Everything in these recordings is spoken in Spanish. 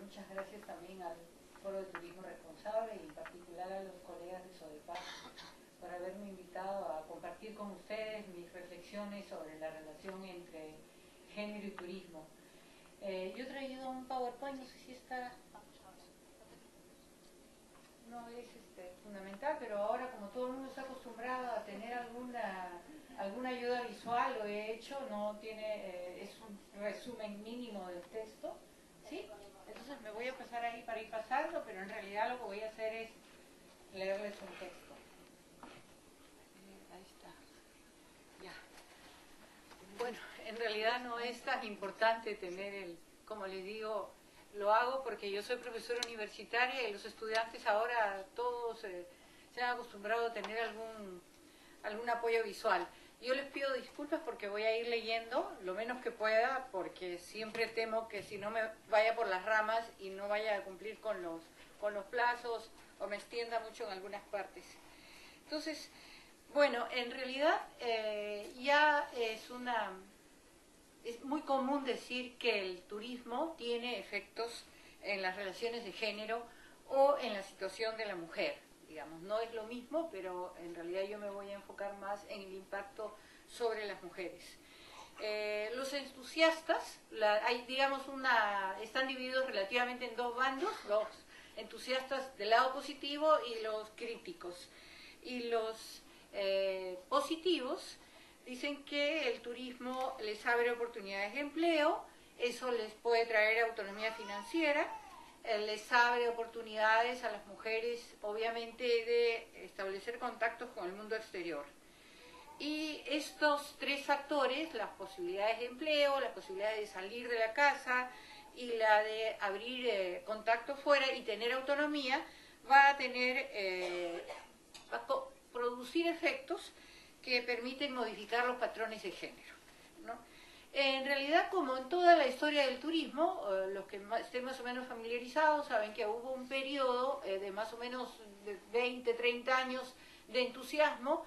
muchas gracias también al Foro de Turismo Responsable y en particular a los colegas de SODEPAC por haberme invitado a compartir con ustedes mis reflexiones sobre la relación entre género y turismo. Yo he traído un PowerPoint, no sé si está... No es fundamental, pero ahora como todo el mundo está acostumbrado a tener alguna ayuda visual, lo he hecho, no tiene, es un resumen mínimo del texto, ¿sí? Entonces me voy a pasar ahí para ir pasando, pero en realidad lo que voy a hacer es leerles un texto. Ahí está. Ya. Bueno, en realidad no es tan importante tener como les digo, lo hago porque yo soy profesora universitaria y los estudiantes ahora todos se han acostumbrado a tener algún apoyo visual. Yo les pido disculpas porque voy a ir leyendo lo menos que pueda, porque siempre temo que si no me vaya por las ramas y no vaya a cumplir con los plazos o me extienda mucho en algunas partes. Entonces, bueno, en realidad ya es muy común decir que el turismo tiene efectos en las relaciones de género o en la situación de la mujer. Digamos, no es lo mismo, pero en realidad yo me voy a enfocar más en el impacto sobre las mujeres. Los entusiastas, están divididos relativamente en dos bandos, los entusiastas del lado positivo y los críticos. Y los positivos dicen que el turismo les abre oportunidades de empleo, eso les puede traer autonomía financiera, les abre oportunidades a las mujeres, obviamente, de establecer contactos con el mundo exterior. Y estos tres factores, las posibilidades de empleo, las posibilidades de salir de la casa y la de abrir contactos fuera y tener autonomía, va a producir efectos que permiten modificar los patrones de género, ¿no? En realidad, como en toda la historia del turismo, los que estén más o menos familiarizados saben que hubo un periodo de más o menos de 20, 30 años de entusiasmo.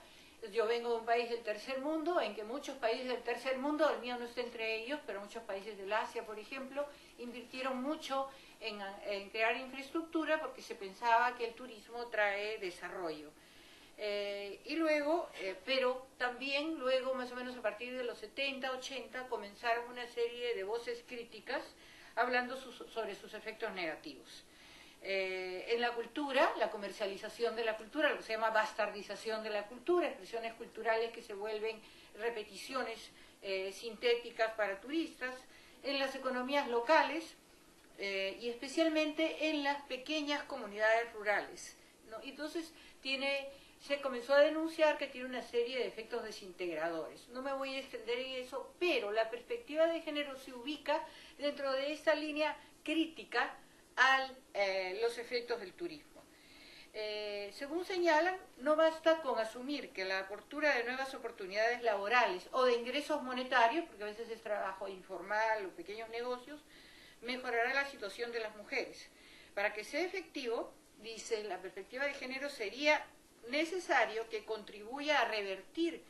Yo vengo de un país del tercer mundo, en que muchos países del tercer mundo, el mío no está entre ellos, pero muchos países del Asia, por ejemplo, invirtieron mucho en crear infraestructura porque se pensaba que el turismo trae desarrollo. Y luego, pero también luego, más o menos a partir de los 70, 80, comenzaron una serie de voces críticas hablando sobre sus efectos negativos. En la cultura, la comercialización de la cultura, lo que se llama bastardización de la cultura, expresiones culturales que se vuelven repeticiones sintéticas para turistas, en las economías locales y especialmente en las pequeñas comunidades rurales, ¿no? Entonces se comenzó a denunciar que tiene una serie de efectos desintegradores. No me voy a extender en eso, pero la perspectiva de género se ubica dentro de esta línea crítica a los efectos del turismo. Según señalan, no basta con asumir que la apertura de nuevas oportunidades laborales o de ingresos monetarios, porque a veces es trabajo informal o pequeños negocios, mejorará la situación de las mujeres. Para que sea efectivo, dice, la perspectiva de género sería necesario que contribuya a revertir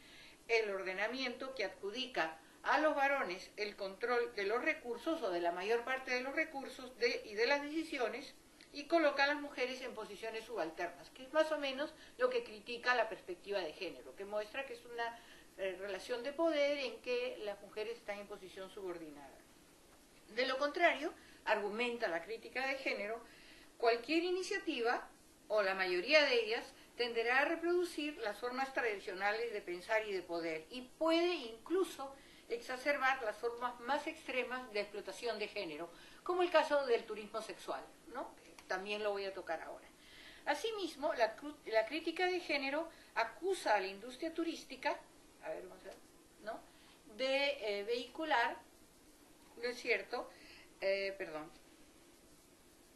el ordenamiento que adjudica a los varones el control de los recursos o de la mayor parte de los recursos y de las decisiones y coloca a las mujeres en posiciones subalternas, que es más o menos lo que critica la perspectiva de género, que muestra que es una relación de poder en que las mujeres están en posición subordinada. De lo contrario, argumenta la crítica de género, cualquier iniciativa, o la mayoría de ellas, tenderá a reproducir las formas tradicionales de pensar y de poder, y puede incluso exacerbar las formas más extremas de explotación de género, como el caso del turismo sexual, ¿no? También lo voy a tocar ahora. Asimismo, la crítica de género acusa a la industria turística, ¿no?, de vehicular, ¿no es cierto?,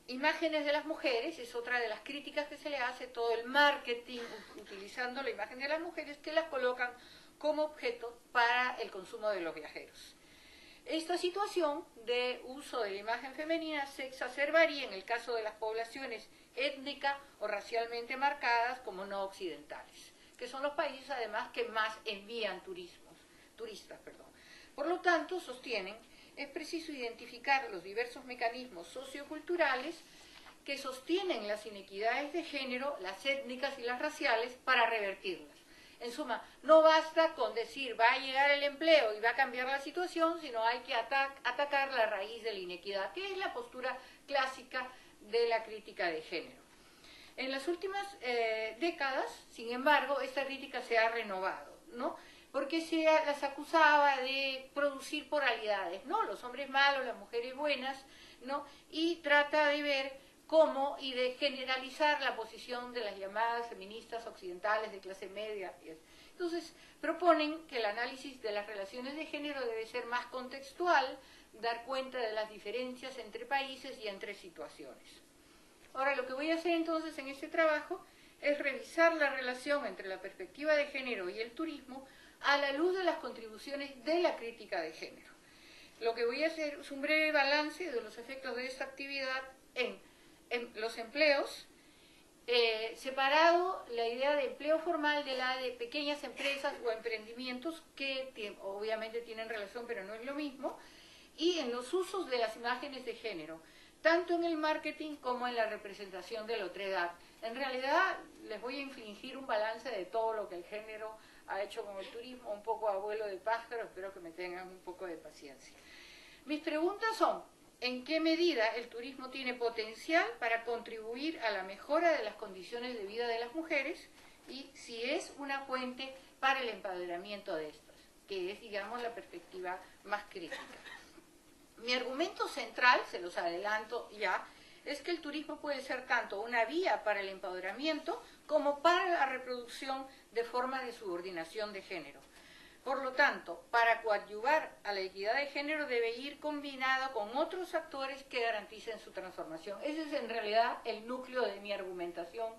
imágenes de las mujeres, es otra de las críticas que se le hace, todo el marketing utilizando la imagen de las mujeres que las colocan como objeto para el consumo de los viajeros. Esta situación de uso de la imagen femenina se exacerbaría en el caso de las poblaciones étnica o racialmente marcadas como no occidentales, que son los países además que más envían turistas. Por lo tanto, sostienen es preciso identificar los diversos mecanismos socioculturales que sostienen las inequidades de género, las étnicas y las raciales, para revertirlas. En suma, no basta con decir va a llegar el empleo y va a cambiar la situación, sino hay que atacar la raíz de la inequidad, que es la postura clásica de la crítica de género. En las últimas décadas, sin embargo, esta crítica se ha renovado, ¿no? Porque se las acusaba de producir polaridades, ¿no? Los hombres malos, las mujeres buenas, ¿no? Y trata de ver cómo y de generalizar la posición de las llamadas feministas occidentales de clase media. Entonces, proponen que el análisis de las relaciones de género debe ser más contextual, dar cuenta de las diferencias entre países y entre situaciones. Ahora, lo que voy a hacer entonces en este trabajo es revisar la relación entre la perspectiva de género y el turismo a la luz de las contribuciones de la crítica de género. Lo que voy a hacer es un breve balance de los efectos de esta actividad en los empleos, separado la idea de empleo formal de la de pequeñas empresas o emprendimientos que obviamente tienen relación pero no es lo mismo, y en los usos de las imágenes de género, tanto en el marketing como en la representación de la otredad. En realidad les voy a infligir un balance de todo lo que el género ha hecho con el turismo, un poco a vuelo de pájaro, espero que me tengan un poco de paciencia. Mis preguntas son: ¿en qué medida el turismo tiene potencial para contribuir a la mejora de las condiciones de vida de las mujeres? Y si es una fuente para el empoderamiento de estas, que es, digamos, la perspectiva más crítica. Mi argumento central, se los adelanto ya, es que el turismo puede ser tanto una vía para el empoderamiento como para la reproducción de formas de subordinación de género. Por lo tanto, para coadyuvar a la equidad de género debe ir combinado con otros actores que garanticen su transformación. Ese es en realidad el núcleo de mi argumentación.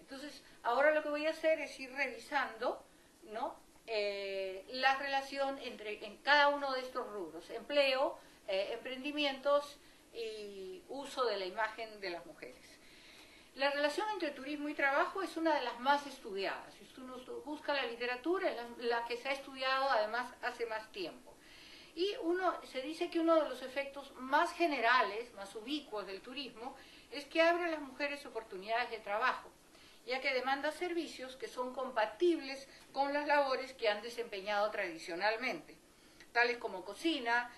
Entonces, ahora lo que voy a hacer es ir revisando, ¿no?, la relación en cada uno de estos rubros: empleo, emprendimientos y uso de la imagen de las mujeres. La relación entre turismo y trabajo es una de las más estudiadas. Si uno busca la literatura, la que se ha estudiado además hace más tiempo. Y se dice que uno de los efectos más generales, más ubicuos del turismo, es que abre a las mujeres oportunidades de trabajo, ya que demanda servicios que son compatibles con las labores que han desempeñado tradicionalmente, tales como cocina,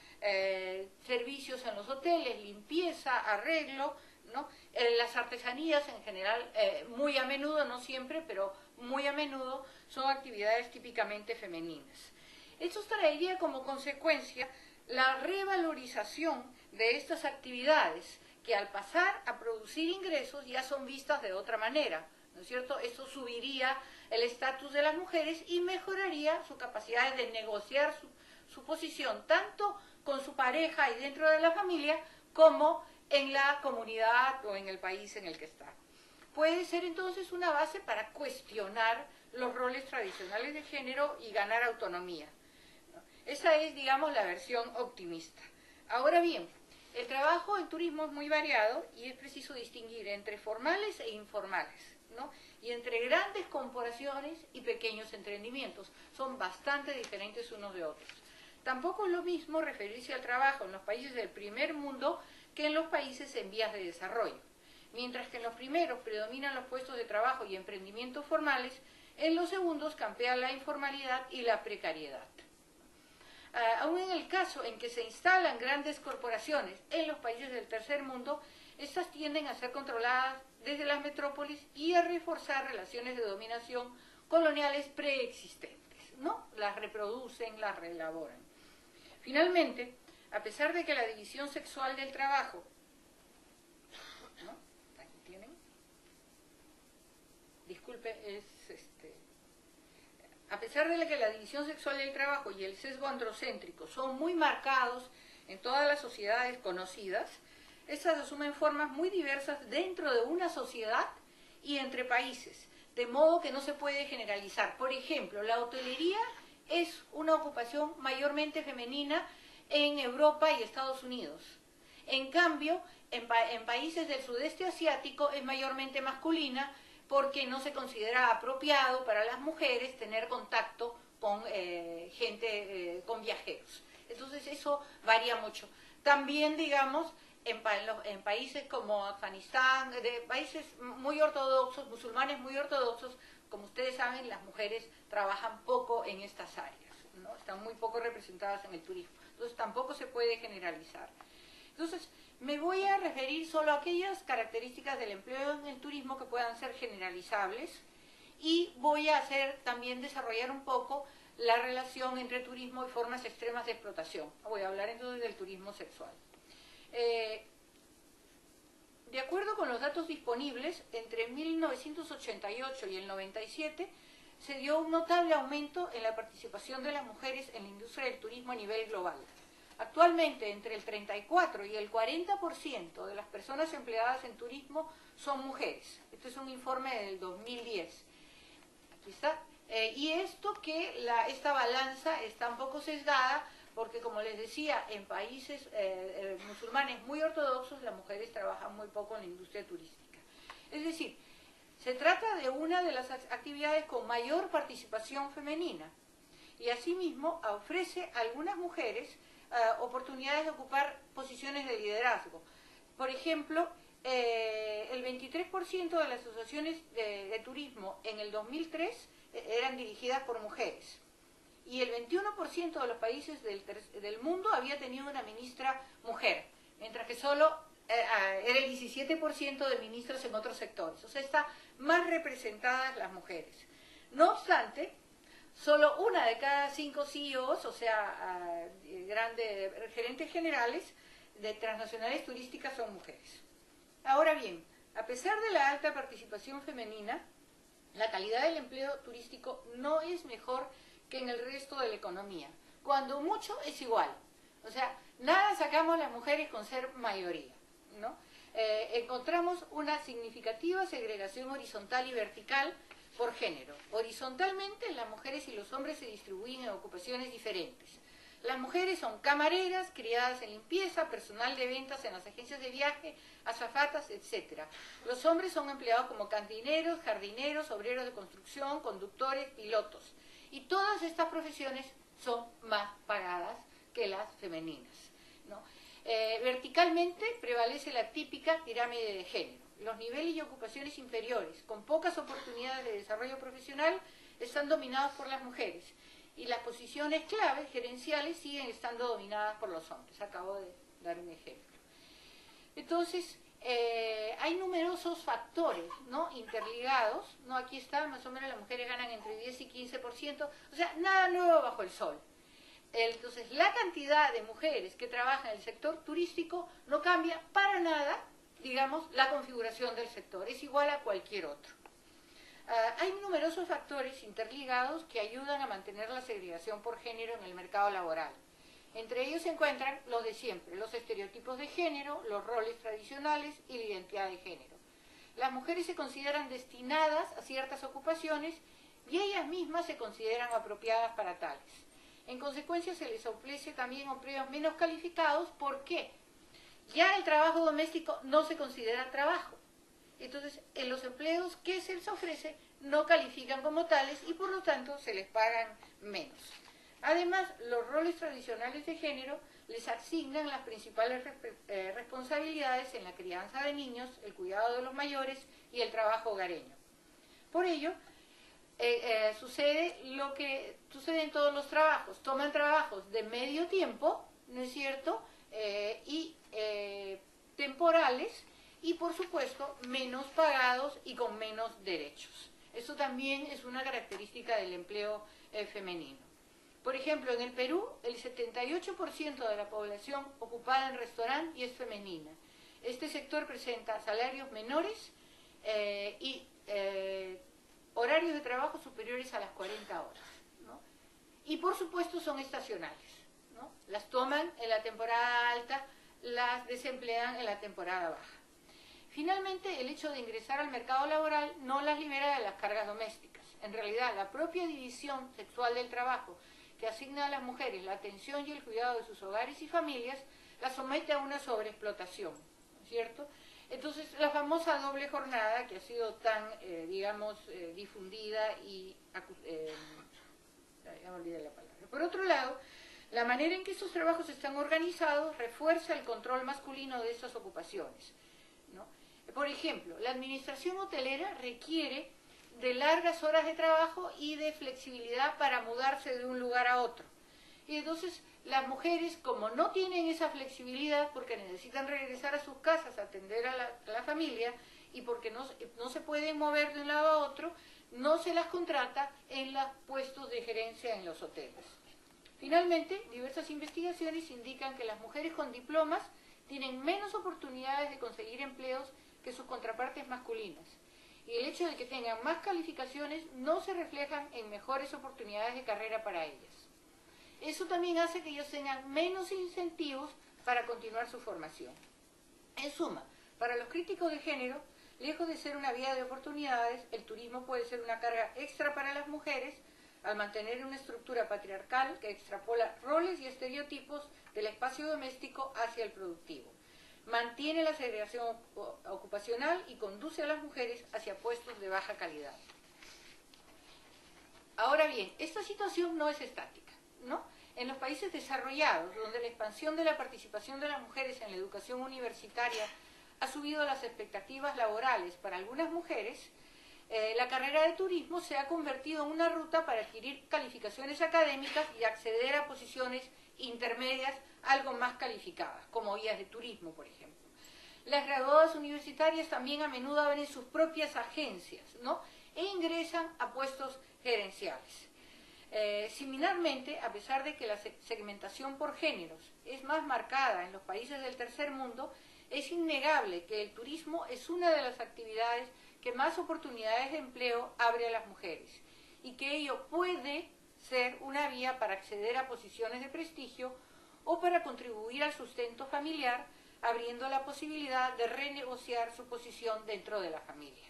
servicios en los hoteles, limpieza, arreglo, ¿no? Las artesanías en general, muy a menudo, no siempre, pero muy a menudo, son actividades típicamente femeninas. Esto traería como consecuencia la revalorización de estas actividades, que al pasar a producir ingresos ya son vistas de otra manera, ¿no es cierto? Esto subiría el estatus de las mujeres y mejoraría su capacidad de negociar su posición, tanto con su pareja y dentro de la familia, como en la comunidad o en el país en el que está. Puede ser entonces una base para cuestionar los roles tradicionales de género y ganar autonomía. Esa es, digamos, la versión optimista. Ahora bien, el trabajo en turismo es muy variado y es preciso distinguir entre formales e informales, ¿no?, y entre grandes corporaciones y pequeños emprendimientos. Son bastante diferentes unos de otros. Tampoco es lo mismo referirse al trabajo en los países del primer mundo que en los países en vías de desarrollo. Mientras que en los primeros predominan los puestos de trabajo y emprendimientos formales, en los segundos campea la informalidad y la precariedad. Aún en el caso en que se instalan grandes corporaciones en los países del tercer mundo, estas tienden a ser controladas desde las metrópolis y a reforzar relaciones de dominación coloniales preexistentes, ¿no? Las reproducen, las reelaboran. Finalmente, a pesar de que la división sexual del trabajo, ¿no?, aquí tienen, disculpe, a pesar de que la división sexual del trabajo y el sesgo androcéntrico son muy marcados en todas las sociedades conocidas, estas asumen formas muy diversas dentro de una sociedad y entre países, de modo que no se puede generalizar. Por ejemplo, la hotelería es una ocupación mayormente femenina en Europa y Estados Unidos. En cambio, en países del sudeste asiático es mayormente masculina, porque no se considera apropiado para las mujeres tener contacto con con viajeros. Entonces eso varía mucho. También, digamos, en países como Afganistán, de países muy ortodoxos, musulmanes muy ortodoxos, como ustedes saben, las mujeres trabajan poco en estas áreas, ¿no? Están muy poco representadas en el turismo. Entonces tampoco se puede generalizar. Entonces, me voy a referir solo a aquellas características del empleo en el turismo que puedan ser generalizables y voy a también desarrollar un poco la relación entre turismo y formas extremas de explotación. Voy a hablar entonces del turismo sexual. De acuerdo con los datos disponibles, entre 1988 y el 97 se dio un notable aumento en la participación de las mujeres en la industria del turismo a nivel global. Actualmente, entre el 34 y el 40% de las personas empleadas en turismo son mujeres. Este es un informe del 2010. Aquí está. Y esta balanza está un poco sesgada porque, como les decía, en países musulmanes muy ortodoxos las mujeres trabajan muy poco en la industria turística. Es decir, se trata de una de las actividades con mayor participación femenina y asimismo ofrece a algunas mujeres oportunidades de ocupar posiciones de liderazgo. Por ejemplo, el 23% de las asociaciones de turismo en el 2003 eran dirigidas por mujeres y el 21% de los países del mundo había tenido una ministra mujer, mientras que solo era el 17% de ministros en otros sectores. O sea, están más representadas las mujeres. No obstante, solo una de cada 5 CEOs, o sea, grandes gerentes generales de transnacionales turísticas son mujeres. Ahora bien, a pesar de la alta participación femenina, la calidad del empleo turístico no es mejor que en el resto de la economía. Cuando mucho es igual. O sea, nada sacamos las mujeres con ser mayoría, ¿no? Encontramos una significativa segregación horizontal y vertical por género. Horizontalmente, las mujeres y los hombres se distribuyen en ocupaciones diferentes. Las mujeres son camareras, criadas en limpieza, personal de ventas en las agencias de viaje, azafatas, etc. Los hombres son empleados como cantineros, jardineros, obreros de construcción, conductores, pilotos. Y todas estas profesiones son más pagadas que las femeninas, ¿no? Verticalmente prevalece la típica pirámide de género. Los niveles y ocupaciones inferiores, con pocas oportunidades de desarrollo profesional, están dominados por las mujeres. Y las posiciones clave, gerenciales, siguen estando dominadas por los hombres. Acabo de dar un ejemplo. Entonces, hay numerosos factores, ¿no?, interligados, ¿no? Aquí está, más o menos las mujeres ganan entre 10 y 15%, o sea, nada nuevo bajo el sol. Entonces, la cantidad de mujeres que trabajan en el sector turístico no cambia para nada, digamos, la configuración del sector, es igual a cualquier otro. Hay numerosos factores interligados que ayudan a mantener la segregación por género en el mercado laboral. Entre ellos se encuentran los de siempre, los estereotipos de género, los roles tradicionales y la identidad de género. Las mujeres se consideran destinadas a ciertas ocupaciones y ellas mismas se consideran apropiadas para tales. En consecuencia, se les ofrece también empleos menos calificados. ¿Por qué? Ya el trabajo doméstico no se considera trabajo. Entonces, en los empleos que se les ofrece no califican como tales y por lo tanto se les pagan menos. Además, los roles tradicionales de género les asignan las principales responsabilidades en la crianza de niños, el cuidado de los mayores y el trabajo hogareño. Por ello, sucede lo que sucede en todos los trabajos. Toman trabajos de medio tiempo, ¿no es cierto?, y temporales, y por supuesto menos pagados y con menos derechos. Eso también es una característica del empleo femenino. Por ejemplo, en el Perú, el 78% de la población ocupada en restaurante y es femenina. Este sector presenta salarios menores y horarios de trabajo superiores a las 40 horas, ¿no? Y por supuesto son estacionales, ¿no? Las toman en la temporada alta, las desemplean en la temporada baja. Finalmente, el hecho de ingresar al mercado laboral no las libera de las cargas domésticas. En realidad, la propia división sexual del trabajo que asigna a las mujeres la atención y el cuidado de sus hogares y familias, las somete a una sobreexplotación, ¿no es cierto? Entonces, la famosa doble jornada, que ha sido tan, digamos, difundida y... ya me olvidé la palabra. Por otro lado, La manera en que estos trabajos están organizados refuerza el control masculino de estas ocupaciones, ¿no? Por ejemplo, la administración hotelera requiere de largas horas de trabajo y de flexibilidad para mudarse de un lugar a otro. Y entonces las mujeres, como no tienen esa flexibilidad porque necesitan regresar a sus casas a atender a la familia y porque no se pueden mover de un lado a otro, no se las contrata en los puestos de gerencia en los hoteles. Finalmente, diversas investigaciones indican que las mujeres con diplomas tienen menos oportunidades de conseguir empleos que sus contrapartes masculinas. Y el hecho de que tengan más calificaciones no se reflejan en mejores oportunidades de carrera para ellas. Eso también hace que ellos tengan menos incentivos para continuar su formación. En suma, para los críticos de género, lejos de ser una vía de oportunidades, el turismo puede ser una carga extra para las mujeres al mantener una estructura patriarcal que extrapola roles y estereotipos del espacio doméstico hacia el productivo. Mantiene la segregación ocupacional y conduce a las mujeres hacia puestos de baja calidad. Ahora bien, esta situación no es estática, ¿no? En los países desarrollados, donde la expansión de la participación de las mujeres en la educación universitaria ha subido las expectativas laborales para algunas mujeres, la carrera de turismo se ha convertido en una ruta para adquirir calificaciones académicas y acceder a posiciones intermedias algo más calificadas, como guías de turismo, por ejemplo. Las graduadas universitarias también a menudo abren sus propias agencias, ¿no? E ingresan a puestos gerenciales. Similarmente, a pesar de que la segmentación por géneros es más marcada en los países del tercer mundo, es innegable que el turismo es una de las actividades que más oportunidades de empleo abre a las mujeres y que ello puede ser una vía para acceder a posiciones de prestigio o para contribuir al sustento familiar, abriendo la posibilidad de renegociar su posición dentro de la familia.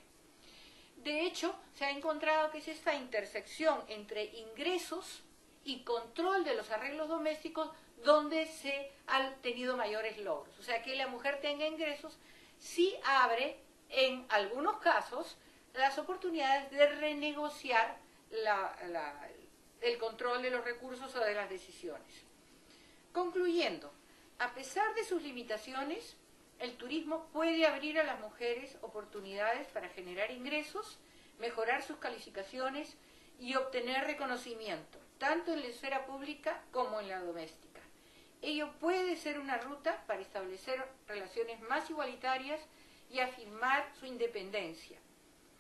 De hecho, se ha encontrado que es esta intersección entre ingresos y control de los arreglos domésticos donde se han tenido mayores logros. O sea, que la mujer tenga ingresos sí abre, en algunos casos, las oportunidades de renegociar el control de los recursos o de las decisiones. Concluyendo, a pesar de sus limitaciones, el turismo puede abrir a las mujeres oportunidades para generar ingresos, mejorar sus calificaciones y obtener reconocimiento, tanto en la esfera pública como en la doméstica. Ello puede ser una ruta para establecer relaciones más igualitarias y afirmar su independencia,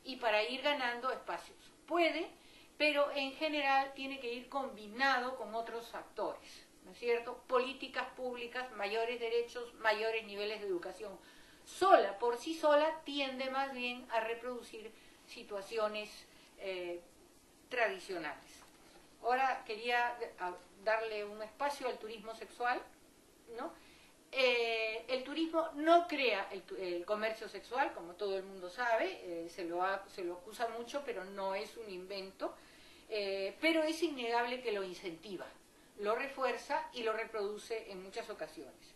y para ir ganando espacios. Puede, pero en general tiene que ir combinado con otros factores, ¿no es cierto? Políticas públicas, mayores derechos, mayores niveles de educación. Sola, por sí sola, tiende más bien a reproducir situaciones tradicionales. Ahora quería darle un espacio al turismo sexual, ¿no? El turismo no crea el comercio sexual, como todo el mundo sabe, se lo acusa mucho, pero no es un invento, pero es innegable que lo incentiva, lo refuerza y lo reproduce en muchas ocasiones,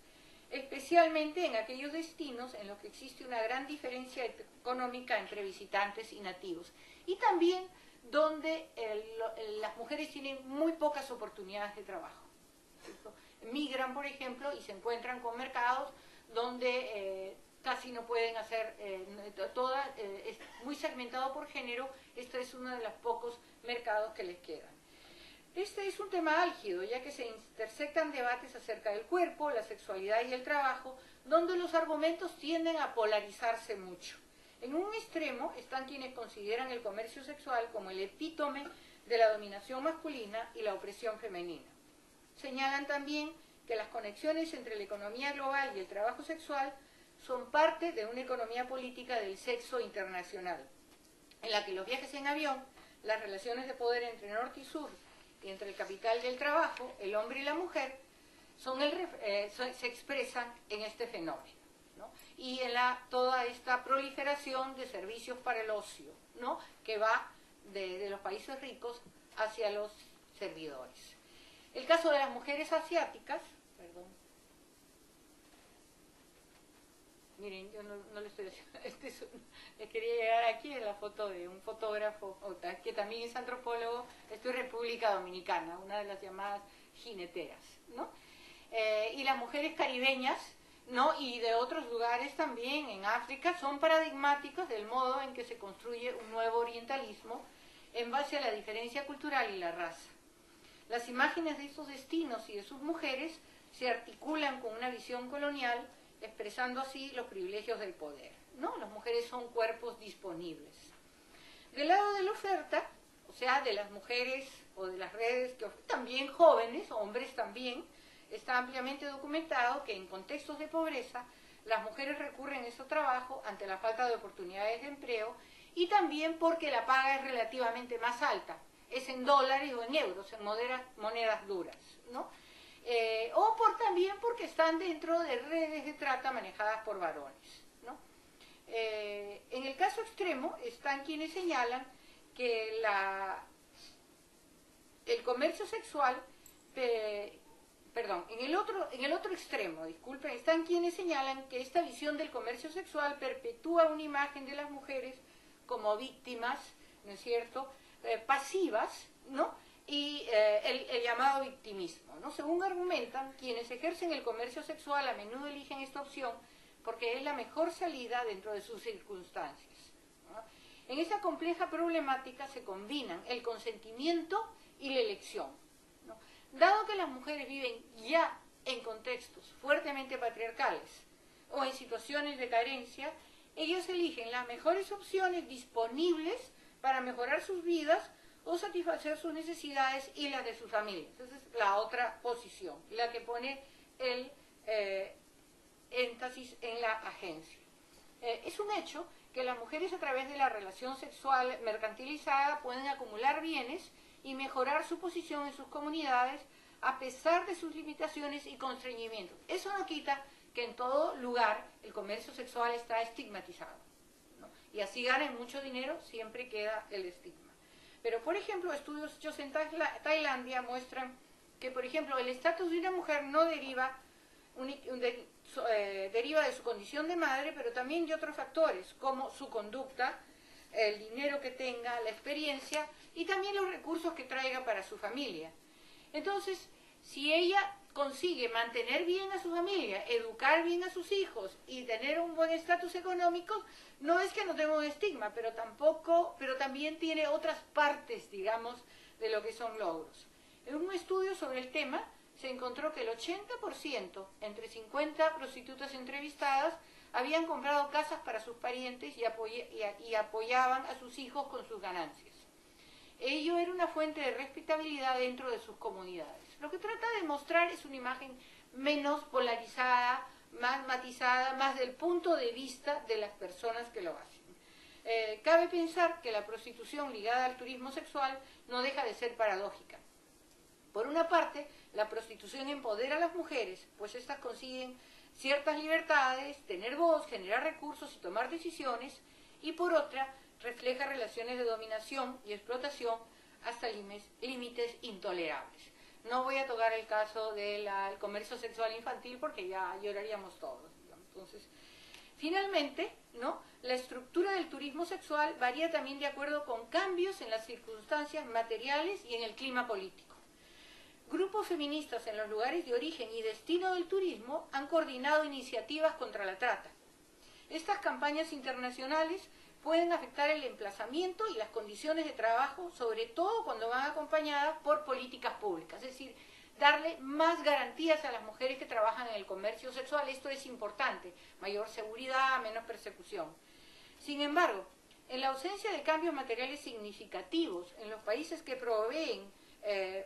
especialmente en aquellos destinos en los que existe una gran diferencia económica entre visitantes y nativos, y también donde las mujeres tienen muy pocas oportunidades de trabajo. Migran, por ejemplo, y se encuentran con mercados donde casi no pueden hacer, es muy segmentado por género. Este es uno de los pocos mercados que les quedan. Este es un tema álgido, ya que se intersectan debates acerca del cuerpo, la sexualidad y el trabajo, donde los argumentos tienden a polarizarse mucho. En un extremo están quienes consideran el comercio sexual como el epítome de la dominación masculina y la opresión femenina. Señalan también que las conexiones entre la economía global y el trabajo sexual son parte de una economía política del sexo internacional, en la que los viajes en avión, las relaciones de poder entre norte y sur, y entre el capital y el trabajo, el hombre y la mujer, se expresan en este fenómeno, ¿no? Y en toda esta proliferación de servicios para el ocio, ¿no? Que va de los países ricos hacia los servidores. El caso de las mujeres asiáticas, perdón, miren, yo no le estoy haciendo, les quería llegar aquí en la foto de un fotógrafo que también es antropólogo. Esto es República Dominicana, una de las llamadas jineteras, ¿no? Y las mujeres caribeñas, ¿no? Y de otros lugares también, en África, son paradigmáticos del modo en que se construye un nuevo orientalismo en base a la diferencia cultural y la raza. Las imágenes de estos destinos y de sus mujeres se articulan con una visión colonial, expresando así los privilegios del poder, ¿no? Las mujeres son cuerpos disponibles. Del lado de la oferta, o sea, de las mujeres o de las redes, que también jóvenes, hombres también, está ampliamente documentado que en contextos de pobreza las mujeres recurren a ese trabajo ante la falta de oportunidades de empleo y también porque la paga es relativamente más alta, es en dólares o en euros, en monedas duras, ¿no? O también porque están dentro de redes de trata manejadas por varones, ¿no? En el caso extremo están quienes señalan que el comercio sexual, en el otro extremo, disculpen, están quienes señalan que esta visión del comercio sexual perpetúa una imagen de las mujeres como víctimas, ¿no es cierto?, pasivas, ¿no?, y el llamado victimismo, ¿no? Según argumentan, quienes ejercen el comercio sexual a menudo eligen esta opción porque es la mejor salida dentro de sus circunstancias, ¿no? En esa compleja problemática se combinan el consentimiento y la elección, ¿no? Dado que las mujeres viven ya en contextos fuertemente patriarcales o en situaciones de carencia, ellas eligen las mejores opciones disponibles para mejorar sus vidas o satisfacer sus necesidades y las de sus familias. Esa es la otra posición, la que pone el énfasis en la agencia. Es un hecho que las mujeres a través de la relación sexual mercantilizada pueden acumular bienes y mejorar su posición en sus comunidades a pesar de sus limitaciones y constreñimientos. Eso no quita que en todo lugar el comercio sexual está estigmatizado, ¿no? Y así ganen mucho dinero, siempre queda el estigma. Pero, por ejemplo, estudios hechos en Tailandia muestran que, por ejemplo, el estatus de una mujer no deriva de su condición de madre, pero también de otros factores, como su conducta, el dinero que tenga, la experiencia y también los recursos que traiga para su familia. Entonces, si ella consigue mantener bien a su familia, educar bien a sus hijos y tener un buen estatus económico, no es que no tenga un estigma, pero también tiene otras partes, digamos, de lo que son logros. En un estudio sobre el tema se encontró que el 80%, entre 50 prostitutas entrevistadas, habían comprado casas para sus parientes y apoyaban a sus hijos con sus ganancias. Ello era una fuente de respetabilidad dentro de sus comunidades. Lo que trata de mostrar es una imagen menos polarizada, más matizada, más del punto de vista de las personas que lo hacen. Cabe pensar que la prostitución ligada al turismo sexual no deja de ser paradójica. Por una parte, la prostitución empodera a las mujeres, pues éstas consiguen ciertas libertades, tener voz, generar recursos y tomar decisiones, y por otra, refleja relaciones de dominación y explotación hasta límites intolerables. No voy a tocar el caso del comercio sexual infantil porque ya lloraríamos todos, digamos. Entonces, finalmente, ¿no?, la estructura del turismo sexual varía también de acuerdo con cambios en las circunstancias materiales y en el clima político. Grupos feministas en los lugares de origen y destino del turismo han coordinado iniciativas contra la trata. Estas campañas internacionales pueden afectar el emplazamiento y las condiciones de trabajo, sobre todo cuando van acompañadas por políticas públicas, es decir, darle más garantías a las mujeres que trabajan en el comercio sexual. Esto es importante, mayor seguridad, menos persecución. Sin embargo, en la ausencia de cambios materiales significativos en los países que proveen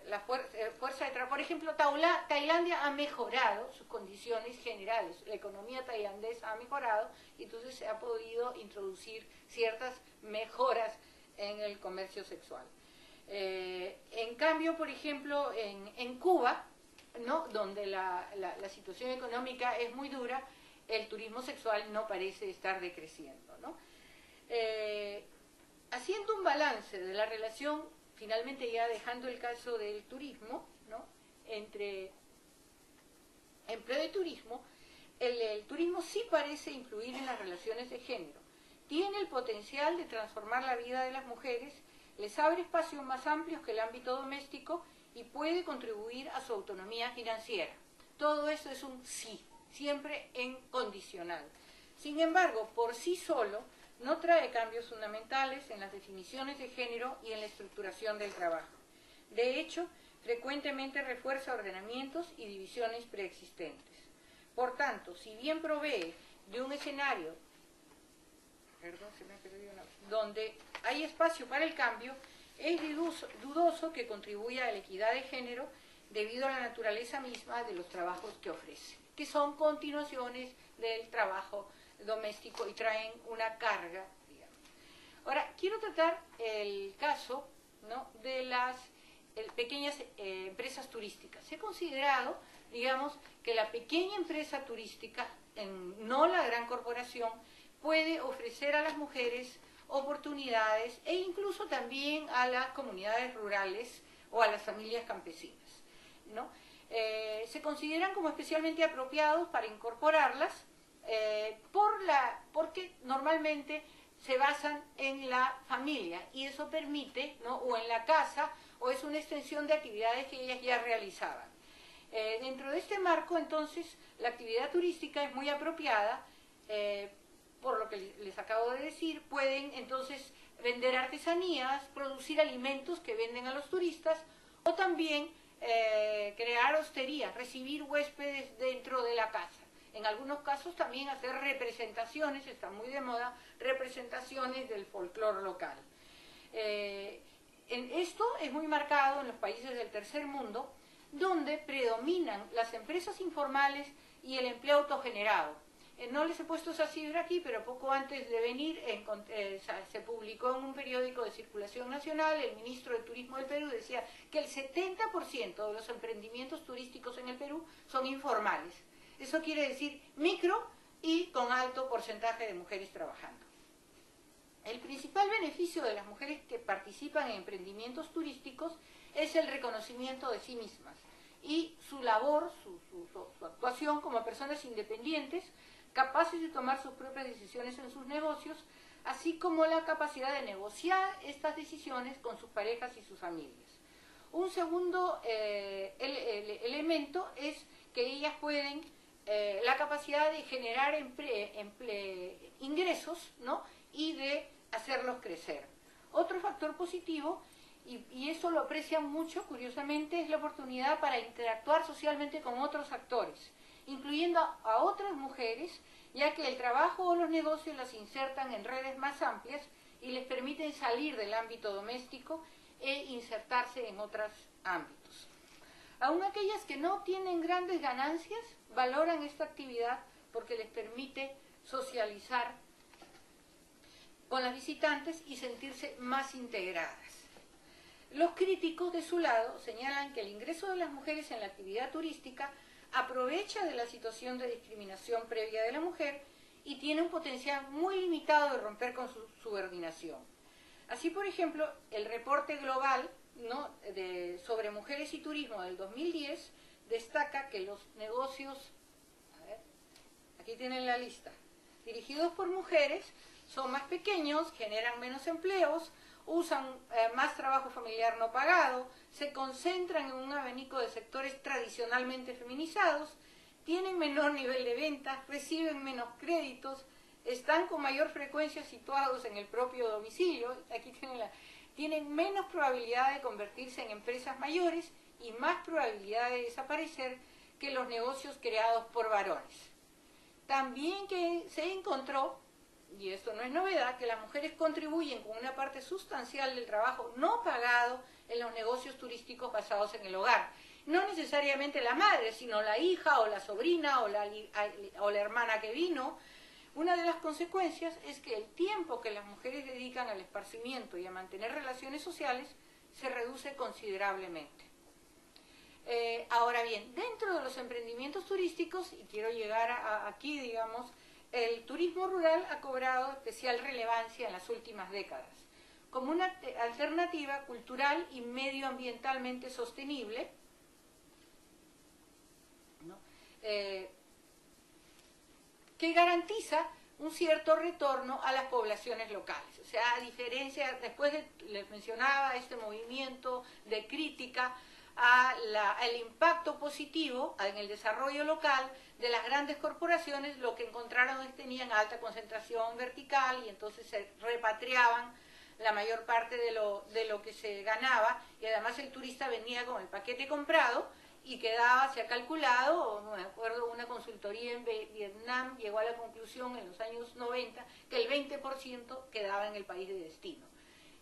la fuerza de trabajo, por ejemplo, Tailandia ha mejorado sus condiciones generales, la economía tailandesa ha mejorado y entonces se ha podido introducir ciertas mejoras en el comercio sexual. En cambio, por ejemplo, en Cuba, ¿no?, donde la situación económica es muy dura, el turismo sexual no parece estar decreciendo, ¿no? Haciendo un balance de la relación, finalmente ya dejando el caso del turismo, ¿no?, entre empleo y turismo, el turismo sí parece influir en las relaciones de género. Tiene el potencial de transformar la vida de las mujeres, les abre espacios más amplios que el ámbito doméstico y puede contribuir a su autonomía financiera. Todo eso es un sí, siempre en condicional. Sin embargo, por sí solo, no trae cambios fundamentales en las definiciones de género y en la estructuración del trabajo. De hecho, frecuentemente refuerza ordenamientos y divisiones preexistentes. Por tanto, si bien provee de un escenario donde hay espacio para el cambio, es dudoso que contribuya a la equidad de género debido a la naturaleza misma de los trabajos que ofrece, que son continuaciones del trabajo doméstico y traen una carga, digamos. Ahora, quiero tratar el caso, ¿no?, de las pequeñas empresas turísticas. Se ha considerado, digamos, que la pequeña empresa turística, no la gran corporación, puede ofrecer a las mujeres oportunidades e incluso también a las comunidades rurales o a las familias campesinas, ¿no? Se consideran como especialmente apropiados para incorporarlas porque normalmente se basan en la familia y eso permite, ¿no?, o en la casa, o es una extensión de actividades que ellas ya realizaban. Dentro de este marco, entonces, la actividad turística es muy apropiada, por lo que les acabo de decir. Pueden entonces vender artesanías, producir alimentos que venden a los turistas, o también crear hosterías, recibir huéspedes dentro de la casa. En algunos casos también hacer representaciones, está muy de moda, representaciones del folclore local. Esto es muy marcado en los países del tercer mundo, donde predominan las empresas informales y el empleo autogenerado. No les he puesto esa cifra aquí, pero poco antes de venir se publicó en un periódico de circulación nacional. El ministro de Turismo del Perú decía que el 70% de los emprendimientos turísticos en el Perú son informales. Eso quiere decir micro y con alto porcentaje de mujeres trabajando. El principal beneficio de las mujeres que participan en emprendimientos turísticos es el reconocimiento de sí mismas y su labor, su actuación como personas independientes, capaces de tomar sus propias decisiones en sus negocios, así como la capacidad de negociar estas decisiones con sus parejas y sus familias. Un segundo elemento es que ellas pueden, la capacidad de generar ingresos, ¿no?, y de hacerlos crecer. Otro factor positivo, y eso lo aprecian mucho, curiosamente, es la oportunidad para interactuar socialmente con otros actores, incluyendo a otras mujeres, ya que el trabajo o los negocios las insertan en redes más amplias y les permiten salir del ámbito doméstico e insertarse en otros ámbitos. Aún aquellas que no tienen grandes ganancias valoran esta actividad porque les permite socializar con las visitantes y sentirse más integradas. Los críticos, de su lado, señalan que el ingreso de las mujeres en la actividad turística aprovecha de la situación de discriminación previa de la mujer y tiene un potencial muy limitado de romper con su subordinación. Así, por ejemplo, el reporte global, ¿no?, sobre mujeres y turismo del 2010 destaca que los negocios, aquí tienen la lista, dirigidos por mujeres son más pequeños, generan menos empleos, usan más trabajo familiar no pagado, se concentran en un abanico de sectores tradicionalmente feminizados, tienen menor nivel de venta, reciben menos créditos, están con mayor frecuencia situados en el propio domicilio, aquí tienen menos probabilidad de convertirse en empresas mayores y más probabilidad de desaparecer que los negocios creados por varones. También que se encontró, y esto no es novedad, que las mujeres contribuyen con una parte sustancial del trabajo no pagado en los negocios turísticos basados en el hogar. No necesariamente la madre, sino la hija o la sobrina o la hermana que vino. Una de las consecuencias es que el tiempo que las mujeres dedican al esparcimiento y a mantener relaciones sociales se reduce considerablemente. Ahora bien, dentro de los emprendimientos turísticos, y quiero llegar aquí, digamos, el turismo rural ha cobrado especial relevancia en las últimas décadas, como una alternativa cultural y medioambientalmente sostenible, ¿no?, que garantiza un cierto retorno a las poblaciones locales. O sea, a diferencia, después les mencionaba este movimiento de crítica al impacto positivo en el desarrollo local de las grandes corporaciones. Lo que encontraron es que tenían alta concentración vertical y entonces se repatriaban la mayor parte de lo que se ganaba, y además el turista venía con el paquete comprado y quedaba, se ha calculado, me acuerdo, una consultoría en Vietnam llegó a la conclusión en los años 90 que el 20% quedaba en el país de destino.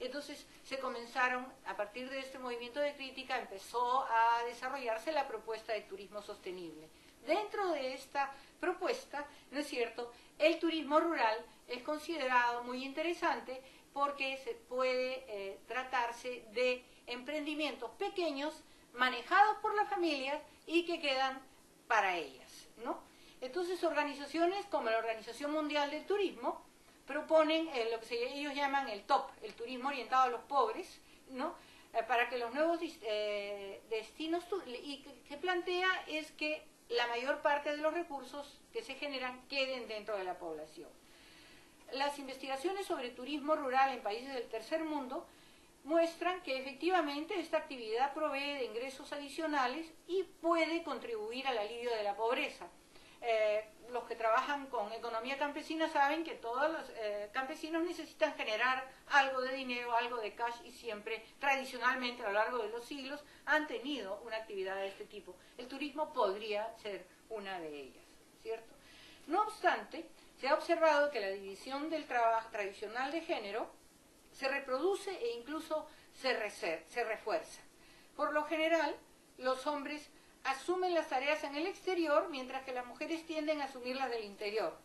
Entonces se comenzaron, a partir de este movimiento de crítica, empezó a desarrollarse la propuesta de turismo sostenible. Dentro de esta propuesta, ¿no es cierto?, el turismo rural es considerado muy interesante porque puede tratarse de emprendimientos pequeños manejados por las familias y que quedan para ellas, ¿no? Entonces organizaciones como la Organización Mundial del Turismo proponen lo que ellos llaman el TOP, el turismo orientado a los pobres, ¿no? Para que los nuevos destinos, y que plantea es que la mayor parte de los recursos que se generan queden dentro de la población. Las investigaciones sobre turismo rural en países del tercer mundo muestran que efectivamente esta actividad provee de ingresos adicionales y puede contribuir al alivio de la pobreza. Los que trabajan con economía campesina saben que todos los campesinos necesitan generar algo de dinero, algo de cash, y siempre, tradicionalmente, a lo largo de los siglos, han tenido una actividad de este tipo. El turismo podría ser una de ellas, ¿cierto? No obstante, se ha observado que la división del trabajo tradicional de género se reproduce e incluso se refuerza. Por lo general, los hombres asumen las tareas en el exterior, mientras que las mujeres tienden a asumirlas del interior,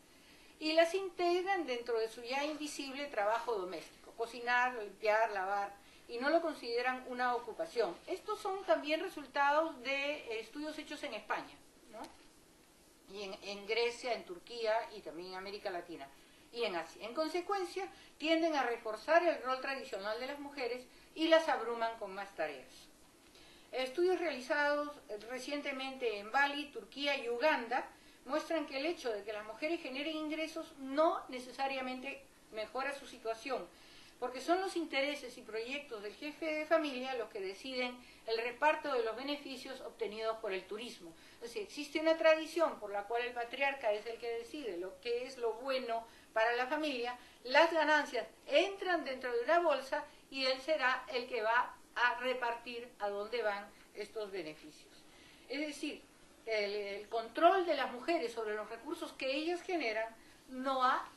y las integran dentro de su ya invisible trabajo doméstico, cocinar, limpiar, lavar, y no lo consideran una ocupación. Estos son también resultados de estudios hechos en España, ¿no?, y en Grecia, en Turquía y también en América Latina y en Asia. En consecuencia, tienden a reforzar el rol tradicional de las mujeres y las abruman con más tareas. Estudios realizados recientemente en Bali, Turquía y Uganda muestran que el hecho de que las mujeres generen ingresos no necesariamente mejora su situación, porque son los intereses y proyectos del jefe de familia los que deciden el reparto de los beneficios obtenidos por el turismo. Es decir, existe una tradición por la cual el patriarca es el que decide lo que es lo bueno para la familia, las ganancias entran dentro de una bolsa y él será el que va a repartir a dónde van estos beneficios. Es decir, el control de las mujeres sobre los recursos que ellas generan no ha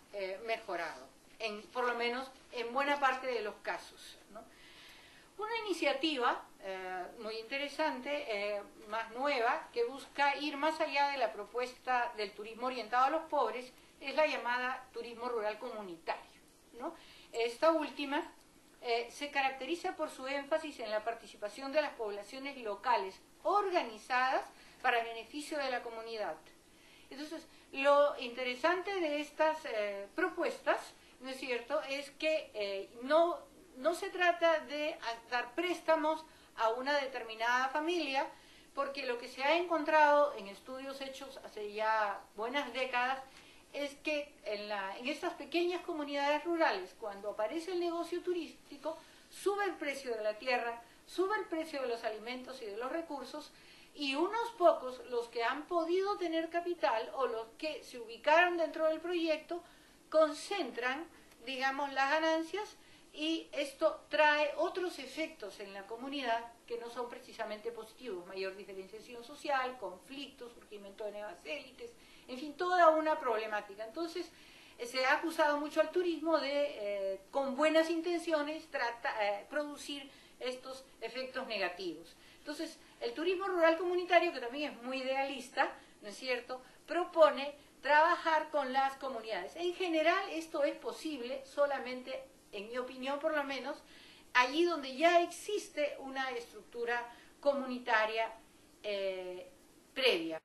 mejorado, por lo menos en buena parte de los casos, ¿no? Una iniciativa muy interesante, más nueva, que busca ir más allá de la propuesta del turismo orientado a los pobres, es la llamada turismo rural comunitario, ¿no? Esta última se caracteriza por su énfasis en la participación de las poblaciones locales organizadas para beneficio de la comunidad. Entonces, lo interesante de estas propuestas, ¿no es cierto?, es que no se trata de dar préstamos a una determinada familia, porque lo que se ha encontrado en estudios hechos hace ya buenas décadas es que en estas pequeñas comunidades rurales, cuando aparece el negocio turístico, sube el precio de la tierra, sube el precio de los alimentos y de los recursos, y unos pocos, los que han podido tener capital o los que se ubicaron dentro del proyecto, concentran, digamos, las ganancias, y esto trae otros efectos en la comunidad que no son precisamente positivos: mayor diferenciación social, conflictos, surgimiento de nuevas élites, en fin, toda una problemática. Entonces, se ha acusado mucho al turismo de, con buenas intenciones, producir estos efectos negativos. Entonces, el turismo rural comunitario, que también es muy idealista, ¿no es cierto?, propone trabajar con las comunidades. En general, esto es posible solamente, en mi opinión por lo menos, allí donde ya existe una estructura comunitaria previa.